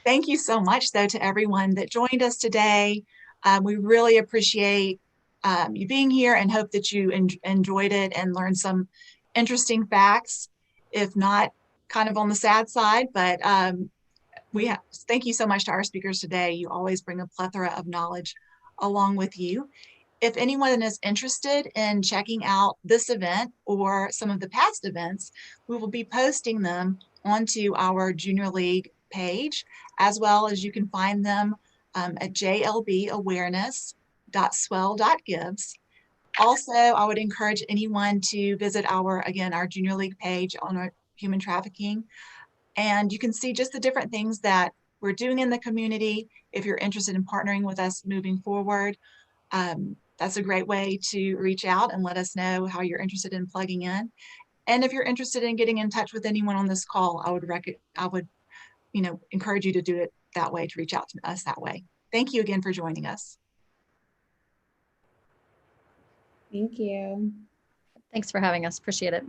Thank you so much, though, to everyone that joined us today. We really appreciate you being here and hope that you enjoyed it and learned some interesting facts, if not kind of on the sad side. But thank you so much to our speakers today. You always bring a plethora of knowledge along with you. If anyone is interested in checking out this event or some of the past events, we will be posting them onto our Junior League page, as well as you can find them at jlbawareness.swell.gives. Also, I would encourage anyone to visit our Junior League page on our human trafficking, and you can see just the different things that we're doing in the community. If you're interested in partnering with us moving forward, that's a great way to reach out and let us know how you're interested in plugging in. And if you're interested in getting in touch with anyone on this call, I would encourage you to do it that way, to reach out to us that way. Thank you again for joining us. Thank you. Thanks for having us. Appreciate it.